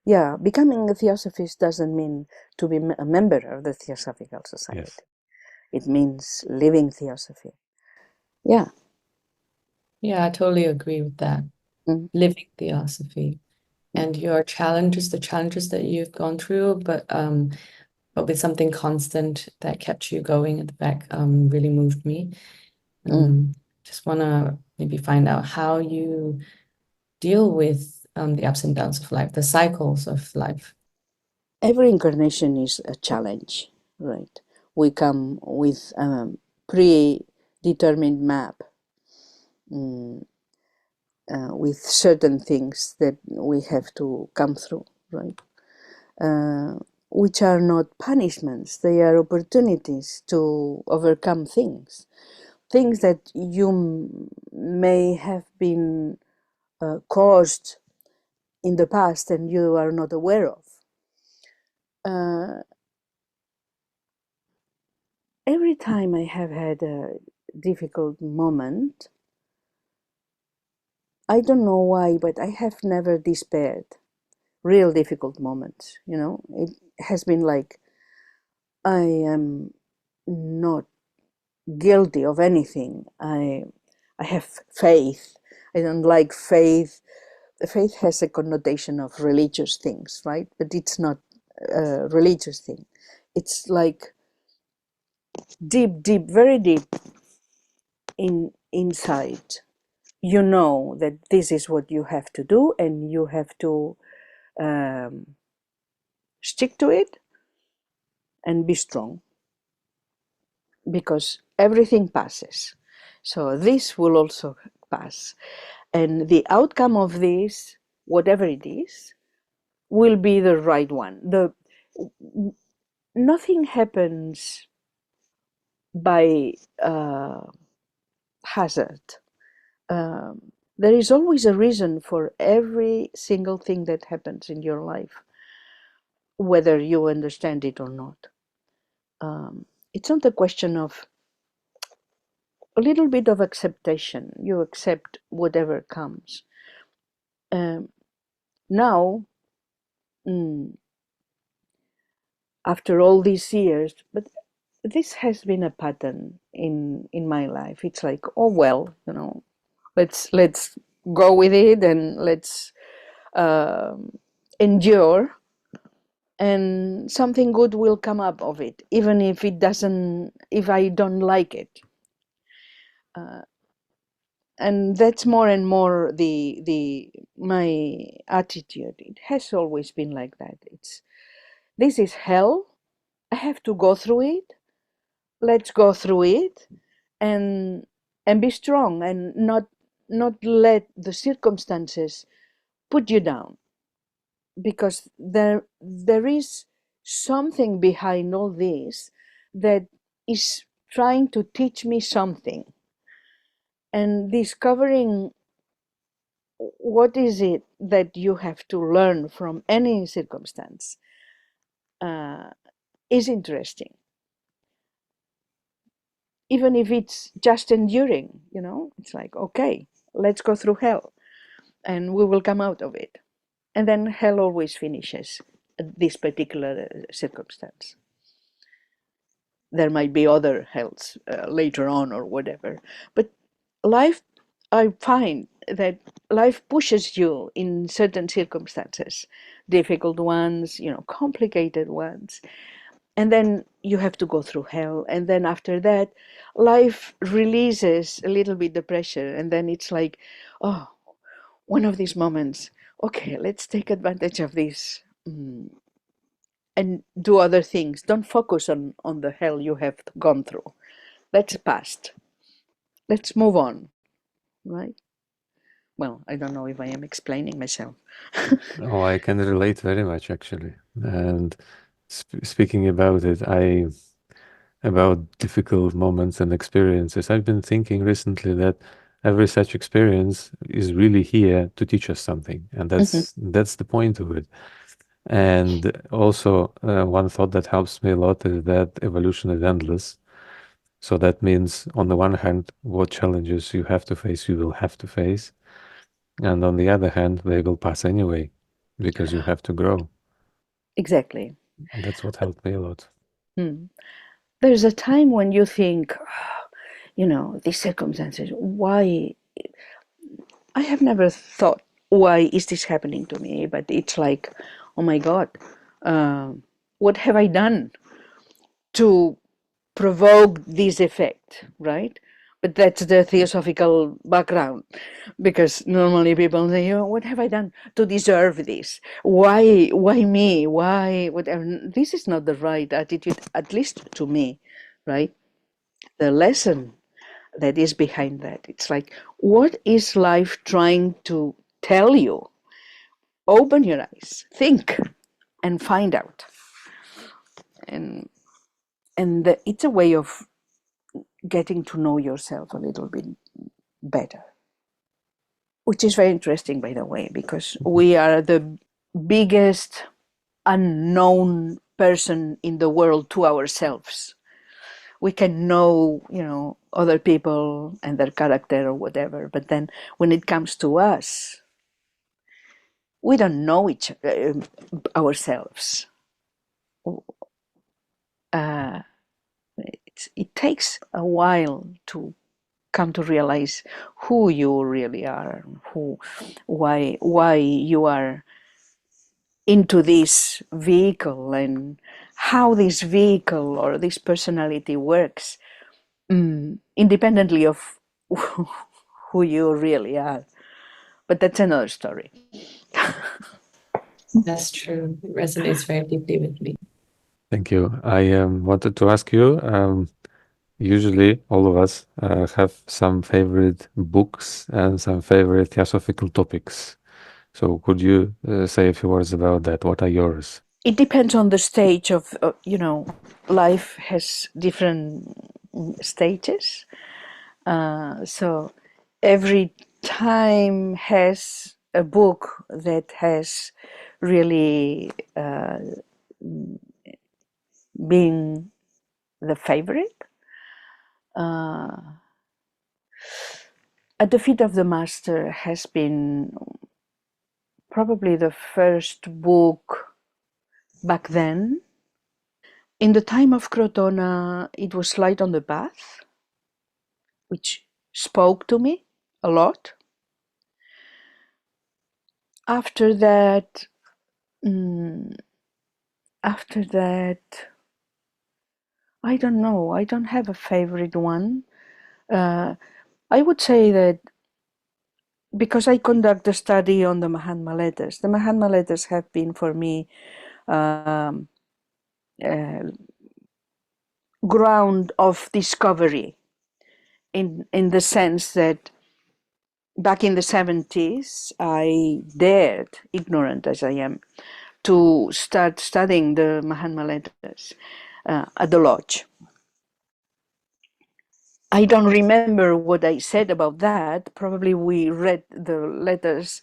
Yeah, becoming a Theosophist doesn't mean to be a member of the Theosophical Society. Yes. It means living Theosophy. Yeah. Yeah, I totally agree with that. Mm. Living Theosophy. And your challenges, the challenges that you've gone through, but with something constant that kept you going at the back, really moved me. Just want to maybe find out how you deal with the ups and downs of life, the cycles of life. Every incarnation is a challenge, right? We come with a predetermined map with certain things that we have to come through, right? Which are not punishments, they are opportunities to overcome things. Things that you may have been caused in the past and you are not aware of. Every time I have had a difficult moment, I don't know why, but I have never despaired. Real difficult moments, you know, it has been like, I am not guilty of anything. I have faith. I don't like faith. Faith has a connotation of religious things, right? But it's not a religious thing. It's like deep, deep, very deep inside. You know that this is what you have to do, and you have to stick to it and be strong, because everything passes. So this will also pass. And the outcome of this, whatever it is, will be the right one. Nothing happens by hazard. There is always a reason for every single thing that happens in your life, whether you understand it or not. It's not a question of a little bit of acceptation. You accept whatever comes. Now, after all these years, but this has been a pattern in my life. It's like, oh well, you know, let's go with it and let's endure, and something good will come up of it, even if it doesn't, if I don't like it. And that's more and more my attitude. It has always been like that. This is hell. I have to go through it. Let's go through it, and be strong, and not let the circumstances put you down, because there is something behind all this that is trying to teach me something, and discovering what is it that you have to learn from any circumstance is interesting, even if it's just enduring. You know, it's like, okay, let's go through hell and we will come out of it. And then hell always finishes at this particular circumstance. There might be other hells later on or whatever, but life, I find that life pushes you in certain circumstances, difficult ones, you know, complicated ones, and then you have to go through hell. And then after that, life releases a little bit the pressure, and then it's like, oh, one of these moments, okay, let's take advantage of this and do other things. Don't focus on the hell you have gone through. That's past. Let's move on, right? Well, I don't know if I am explaining myself. Oh, I can relate very much, actually. And speaking about it, about difficult moments and experiences, I've been thinking recently that every such experience is really here to teach us something, and that's the point of it. And also, one thought that helps me a lot is that evolution is endless. So that means, on the one hand, what challenges you have to face, you will have to face. And on the other hand, they will pass anyway. because you have to grow. Exactly. And that's what helped me a lot. There's a time when you think, these circumstances, why? I have never thought, why is this happening to me? But it's like, oh my God, what have I done to provoke this effect, right? But that's the theosophical background, because normally people say, what have I done to deserve this? Why me? Why whatever? This is not the right attitude, at least to me, right? The lesson that is behind that, it's like, what is life trying to tell you? Open your eyes, think, and find out. And it's a way of getting to know yourself a little bit better, which is very interesting, by the way, because we are the biggest unknown person in the world to ourselves. We can know, other people and their character or whatever, but then when it comes to us, we don't know ourselves. It takes a while to come to realize who you really are, why you are into this vehicle, and how this vehicle or this personality works, independently of who you really are. But that's another story. That's true. It resonates very deeply with me. Thank you. I wanted to ask you, usually all of us have some favorite books and some favorite theosophical topics. So could you say a few words about that? What are yours? It depends on the stage of, life has different stages. So every time has a book that has really been the favorite. At the Feet of the Master has been probably the first book back then. In the time of Crotona, it was Light on the Path, which spoke to me a lot. After that, I don't know. I don't have a favorite one. I would say that because I conduct a study on the Mahatma letters, the Mahatma letters have been for me ground of discovery, in the sense that back in the 70s, I dared, ignorant as I am, to start studying the Mahatma letters at the lodge. I don't remember what I said about that. Probably we read the letters.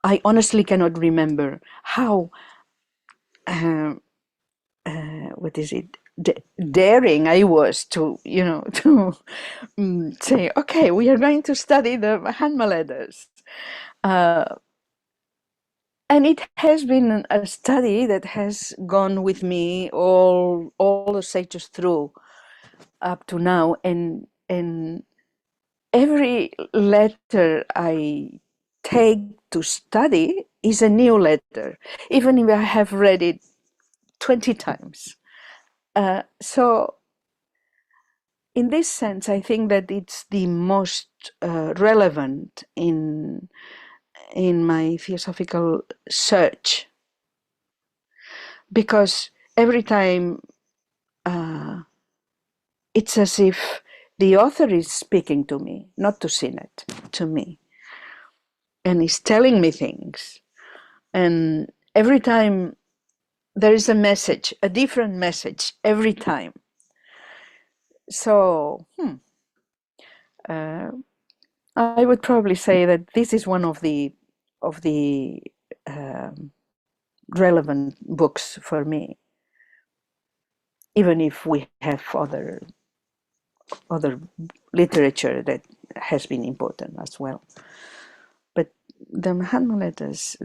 I honestly cannot remember how, what is it, daring I was to, to say, okay, we are going to study the Mahatma letters. And it has been a study that has gone with me all the sages through up to now, and every letter I take to study is a new letter, even if I have read it 20 times. So in this sense, I think that it's the most relevant in my theosophical search, because every time it's as if the author is speaking to me, not to Sinet, to me, and is telling me things. And every time there is a message, a different message every time. So I would probably say that this is one of the relevant books for me, even if we have other literature that has been important as well. But the Mahatma letters,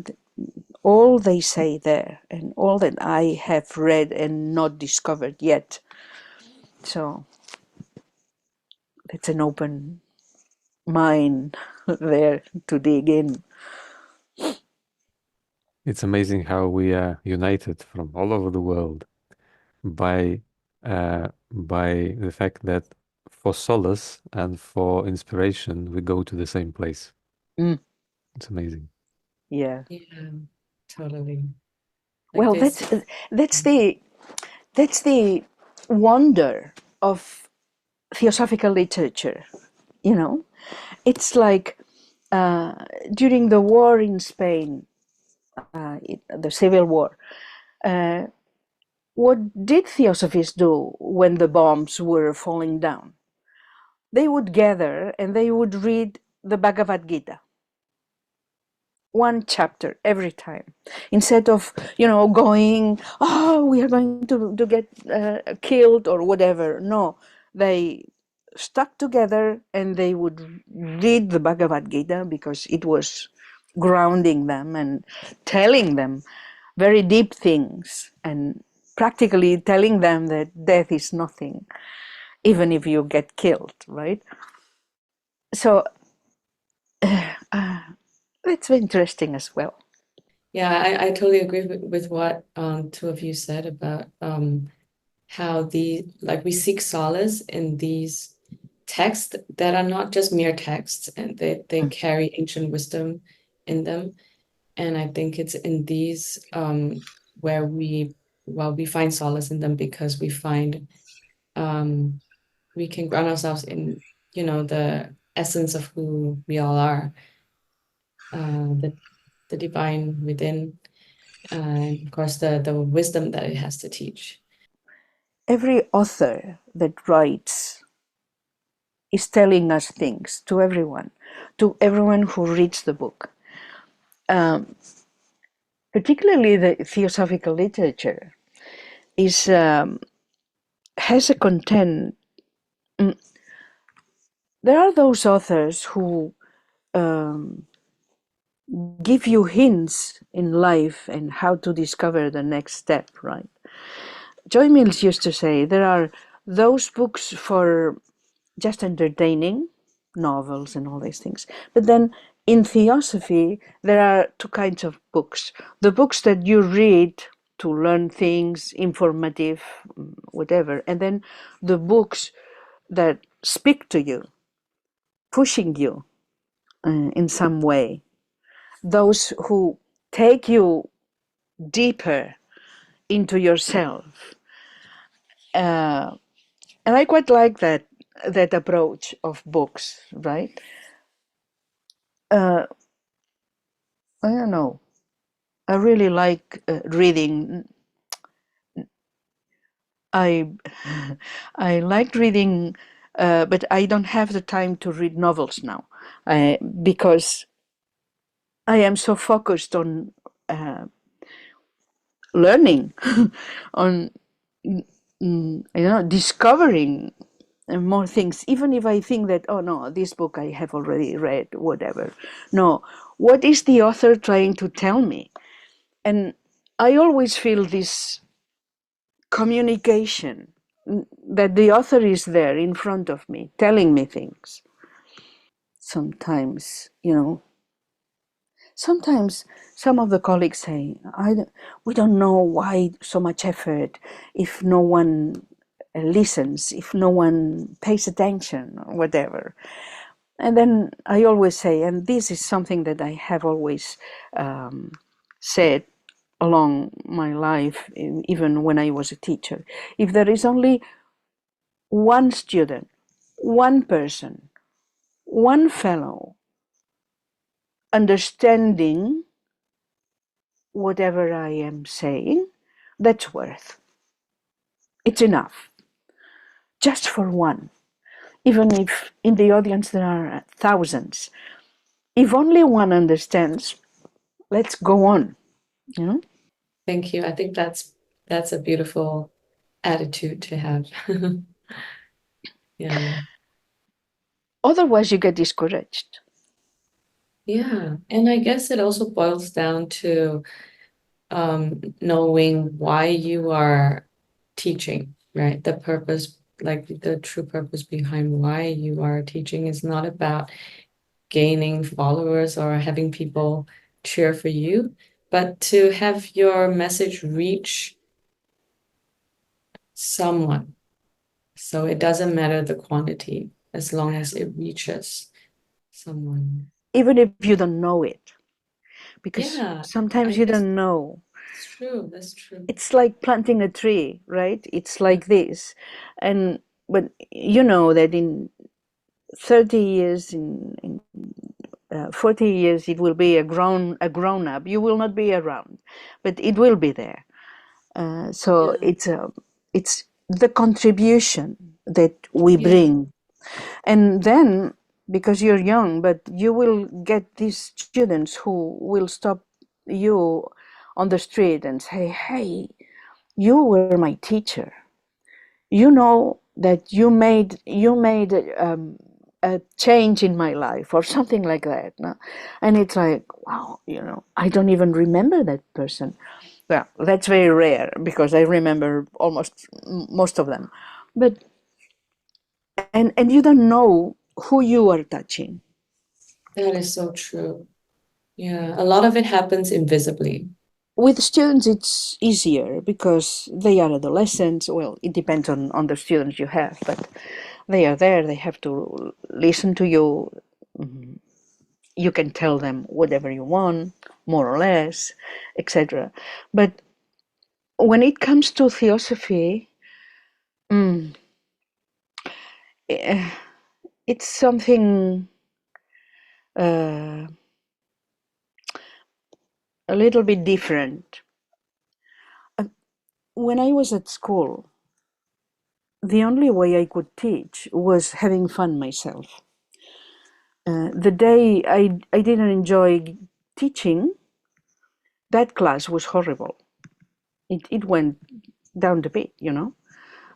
all they say there, and all that I have read and not discovered yet. So it's an open mind there to dig in. It's amazing how we are united from all over the world by the fact that for solace and for inspiration we go to the same place. Mm. It's amazing. Yeah. Yeah, totally. Well, this. that's the wonder of theosophical literature. You know, it's like during the war in Spain, the Civil War. What did Theosophists do when the bombs were falling down? They would gather and they would read the Bhagavad Gita, one chapter every time, instead of going, oh, we are going to get killed or whatever. No, they stuck together and they would read the Bhagavad Gita because it was grounding them and telling them very deep things and practically telling them that death is nothing, even if you get killed, right? So it's interesting as well. Yeah, I totally agree with what two of you said about how we seek solace in these texts that are not just mere texts, and they carry ancient wisdom in them. And I think it's in these where we find solace in them because we find we can ground ourselves in the essence of who we all are, the divine within, and of course the wisdom that it has to teach. Every author that writes is telling us things to everyone who reads the book. Particularly the theosophical literature has a content. There are those authors who give you hints in life and how to discover the next step, right? Joy Mills used to say there are those books for just entertaining, novels and all these things. But then in Theosophy, there are two kinds of books. The books that you read to learn things, informative, whatever. And then the books that speak to you, pushing you in some way. Those who take you deeper into yourself. And I quite like that approach of books, right? I don't know. I really like reading. I I liked reading, but I don't have the time to read novels now because I am so focused on learning, on discovering more things. Even if I think that, oh no, this book I have already read, whatever. No, what is the author trying to tell me? And I always feel this communication, that the author is there in front of me telling me things. Sometimes some of the colleagues say, we don't know why so much effort if no one listens, if no one pays attention or whatever. And then I always say, and this is something that I have always said along my life, even when I was a teacher, if there is only one student, one person, one fellow understanding whatever I am saying, that's worth. It's enough. Just for one. Even if in the audience there are thousands. If only one understands, let's go on. Thank you. I think that's a beautiful attitude to have. Yeah. Otherwise you get discouraged. Yeah, and I guess it also boils down to knowing why you are teaching, right? The purpose, like the true purpose behind why you are teaching is not about gaining followers or having people cheer for you, but to have your message reach someone. So it doesn't matter the quantity as long as it reaches someone. Even if you don't know it, because Yeah, I sometimes you guess don't know. it's true. That's true. It's like planting a tree, right? It's like this. And but you know that in 30 years, in 40 years, it will be a grown up. You will not be around, but it will be there. So Yeah. it's the contribution that we Yeah. bring. And then, because you're young, but you will get these students who will stop you on the street and say, hey, you were my teacher. You know that you made a change in my life, or something like that. No? And it's like, wow, I don't even remember that person. Well, that's very rare, because I remember almost most of them. But and you don't know who you are touching. That is so true. Yeah, a lot of it happens invisibly. With students, it's easier because they are adolescents. Well, it depends on the students you have, but they are there. They have to listen to you. You can tell them whatever you want, more or less, etc. But when it comes to theosophy, eh, it's something uh, a little bit different. When I was at school, the only way I could teach was having fun myself. The day I didn't enjoy teaching, that class was horrible. It went down the pit,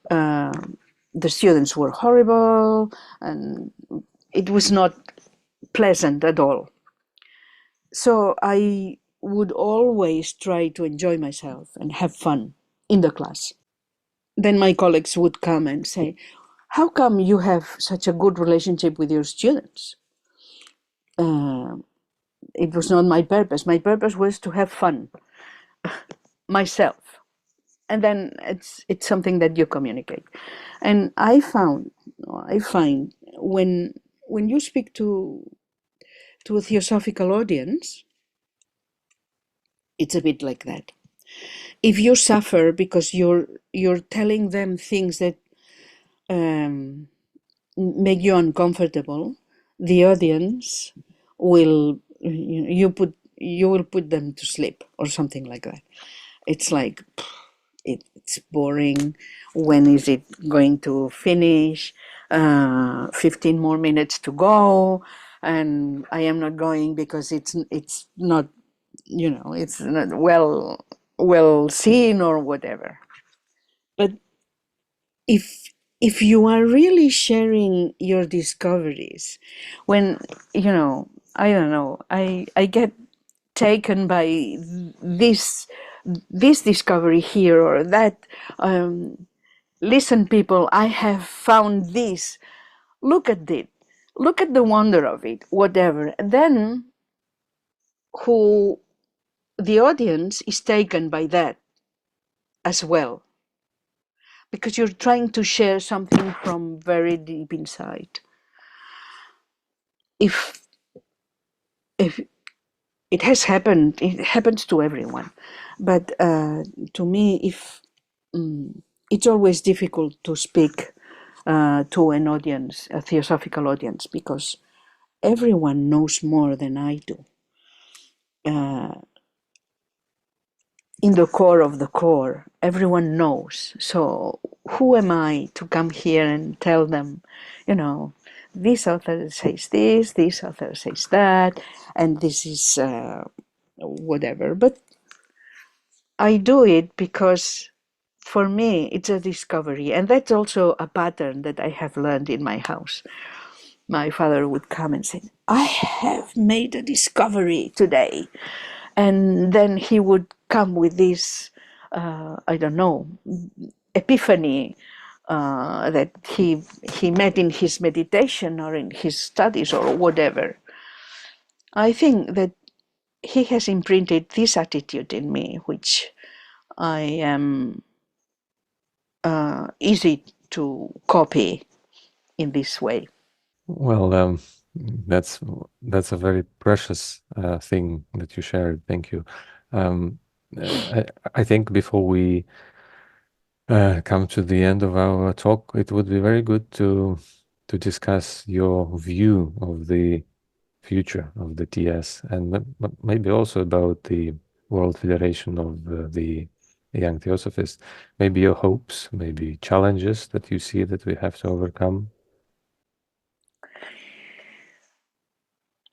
Uh, the students were horrible, and it was not pleasant at all. So I would always try to enjoy myself and have fun in the class. Then my colleagues would come and say, how come you have such a good relationship with your students? Uh, it was not my purpose. My purpose was to have fun myself. And then it's something that you communicate. And I find when you speak to a theosophical audience, it's a bit like that. If you suffer because you're telling them things that um, make you uncomfortable, the audience will you will put them to sleep or something like that. It's like it's boring. When is it going to finish? 15 more minutes to go, and I am not going because it's not it's not well seen or whatever. But if you are really sharing your discoveries, when I don't know, I get taken by this discovery here or that. Listen, people, I have found this. Look at it. Look at the wonder of it. Whatever. And then who the audience is taken by that as well, because you're trying to share something from very deep inside. If if it has happened, it happens to everyone, but to me, if it's always difficult to speak to an audience, a theosophical audience, because everyone knows more than I do. In the core of the core, everyone knows. So who am I to come here and tell them, this author says this author says that, and this is whatever. But I do it because for me it's a discovery, and that's also a pattern that I have learned in my house. my father would come and say, I have made a discovery today. And then he would come with this, I don't know, epiphany that he met in his meditation or in his studies or whatever. I think that he has imprinted this attitude in me, which I am easy to copy in this way. Well, that's a very precious thing that you shared. Thank you. I think before we come to the end of our talk, it would be very good to discuss your view of the future of the TS, and maybe also about the World Federation of the Young Theosophists. Maybe your hopes, maybe challenges that you see that we have to overcome.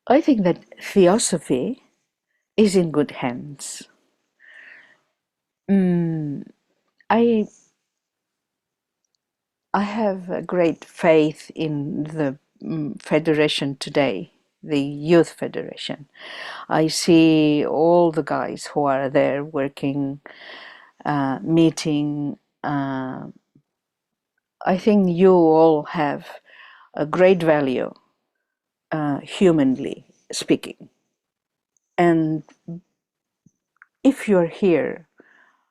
I think that Theosophy is in good hands. I have a great faith in the federation today, the Youth Federation. I see all the guys who are there working, meeting. I think you all have a great value, humanly speaking. And if you're here,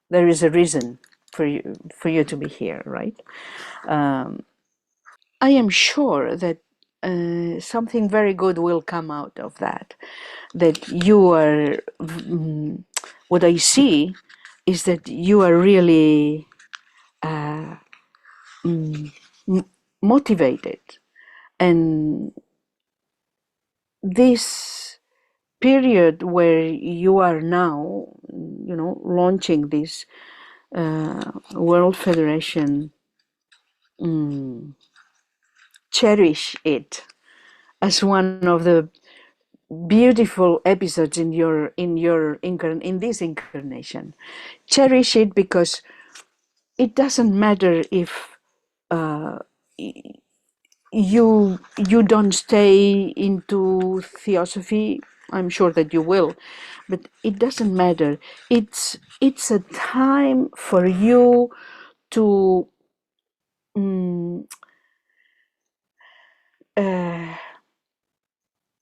there is a reason for you to be here, right? I am sure that something very good will come out of that. That you are, what I see is that you are really motivated. And this period where you are now, launching this World Federation, cherish it as one of the beautiful episodes in this incarnation. Cherish it because it doesn't matter if you don't stay into Theosophy. I'm sure that you will, but it doesn't matter. It's a time for you to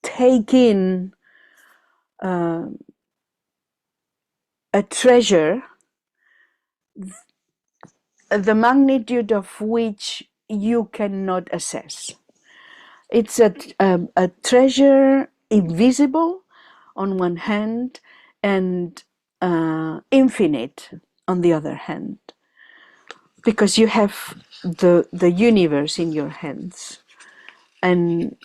take in a treasure, the magnitude of which you cannot assess. It's a treasure invisible on one hand and infinite on the other hand, because you have the universe in your hands, and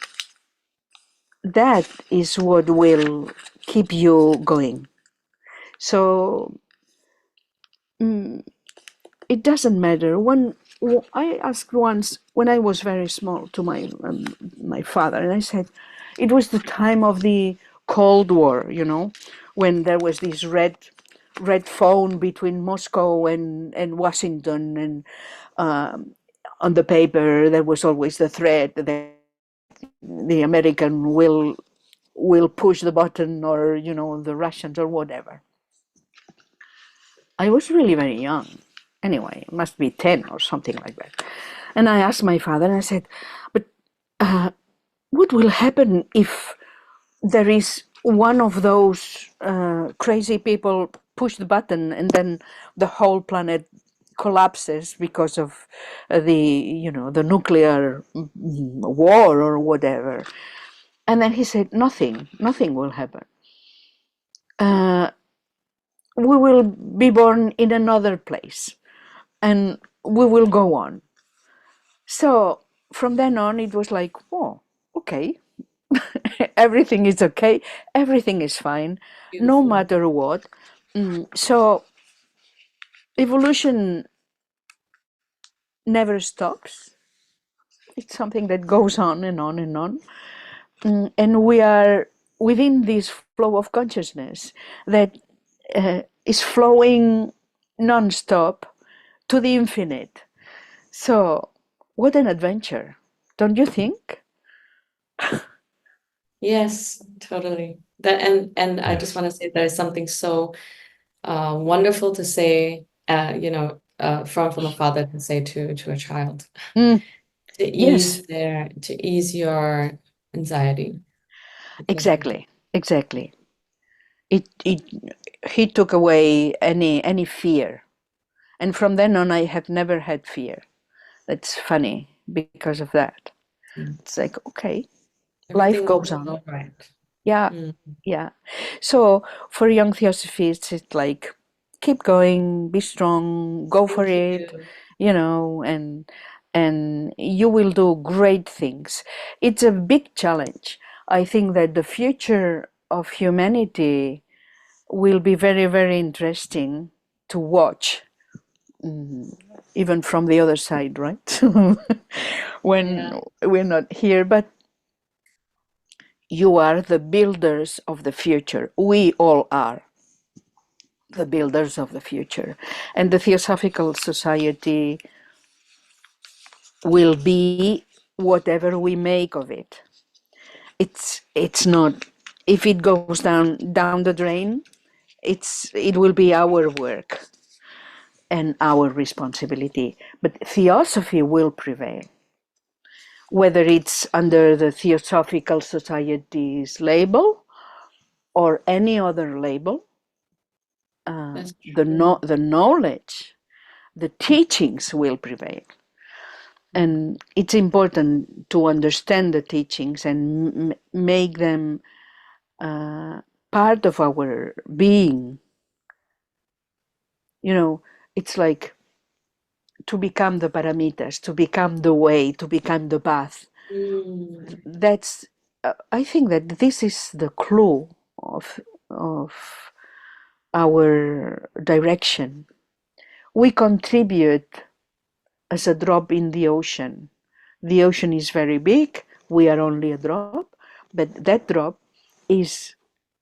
that is what will keep you going. So it doesn't matter. I asked once, when I was very small, to my father, and I said, it was the time of the Cold War, when there was this red phone between Moscow and Washington, and on the paper there was always the threat that the American will push the button, or the Russians or whatever. I was really very young. Anyway, it must be 10 or something like that. And I asked my father, and I said, but what will happen if there is one of those crazy people push the button and then the whole planet collapses because of the nuclear war or whatever? And then he said, nothing will happen. We will be born in another place, and we will go on. So from then on, it was like, oh, okay, everything is okay, everything is fine, no matter what. So evolution never stops. It's something that goes on and on and on. And we are within this flow of consciousness that is flowing non-stop to the infinite. So what an adventure, don't you think? Yes, totally. That and I just Yes. want to say there's something so wonderful to say, from a father to say to a child, Mm, yes, to ease your anxiety. exactly, exactly. It he took away any fear, and from then on I have never had fear. That's funny because of that. Mm. It's like, okay, life Everything will goes be on. all right. Yeah, Mm. yeah. So for young Theosophists, it's like, keep going, be strong, go for Thank it, you. and you will do great things. It's a big challenge. I think that the future of humanity will be very, very interesting to watch, even from the other side, right? When Yeah. we're not here, but you are the builders of the future. We all are the builders of the future. And the Theosophical Society will be whatever we make of it. It's not, if it goes down the drain, it will be our work and our responsibility. But theosophy will prevail, whether it's under the Theosophical Society's label or any other label. That's true. The knowledge, the teachings will prevail. And it's important to understand the teachings and make them part of our being. It's like to become the paramitas, to become the way, to become the path. Mm. That's I think that this is the clue of our direction. We contribute as a drop in the ocean. The ocean is very big, we are only a drop, but that drop is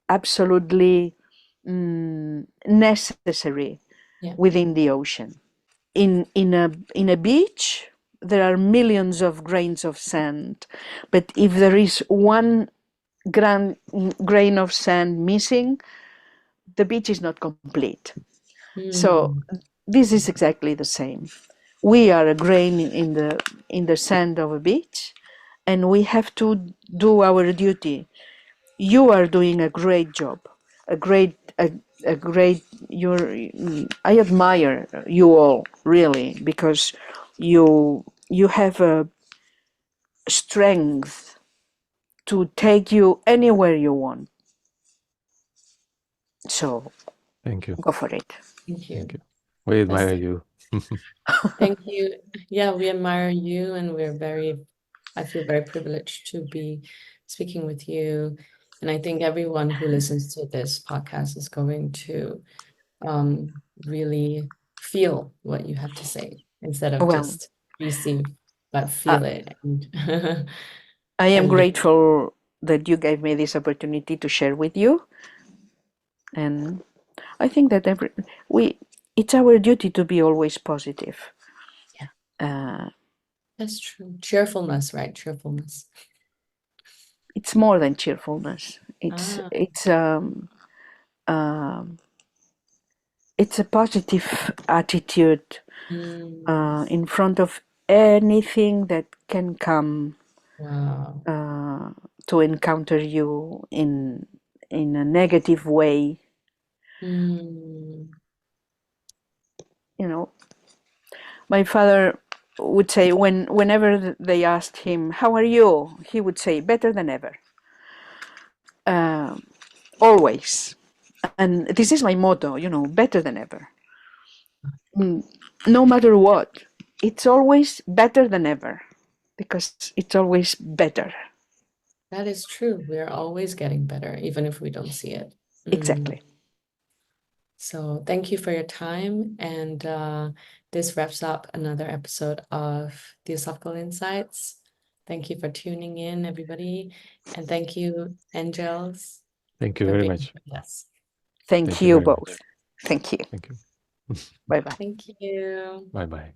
absolutely necessary Yeah. within the ocean. In a beach, there are millions of grains of sand, but if there is one grain of sand missing, the beach is not complete. So Mm. this is exactly the same. We are a grain in the sand of a beach, and we have to do our duty. You are doing a great job, a great. I admire you all really, because you have a strength to take you anywhere you want. So Thank you. go for it. Thank you. Thank you. We admire That's you. Thank you. Yeah, we admire you, and I feel very privileged to be speaking with you. And I think everyone who listens to this podcast is going to really feel what you have to say instead of Well, just receive, but uh, feel it. And, I am and live. grateful that you gave me this opportunity to share with you, and I think that it's our duty to be always positive. Yeah, Uh, that's true. Cheerfulness, right? Cheerfulness. it's more than cheerfulness. Ah, Um, it's a positive attitude mm, in front of anything that can come wow. to encounter you in a negative way. Mm, You know, my father would say whenever they asked him, "How are you?" he would say, "Better than ever." Uh, Always. And this is my motto, better than ever. No matter what, it's always better than ever, because it's always better. that is true. We are always getting better, even if we don't see it. Mm. Exactly. So thank you for your time. And this wraps up another episode of Theosophical Insights. Thank you for tuning in, everybody. And thank you, Angels, Thank you for very being much. with us. Thank Thank you you very much. both. Thank you. Thank you. Bye bye. Thank you. Bye bye.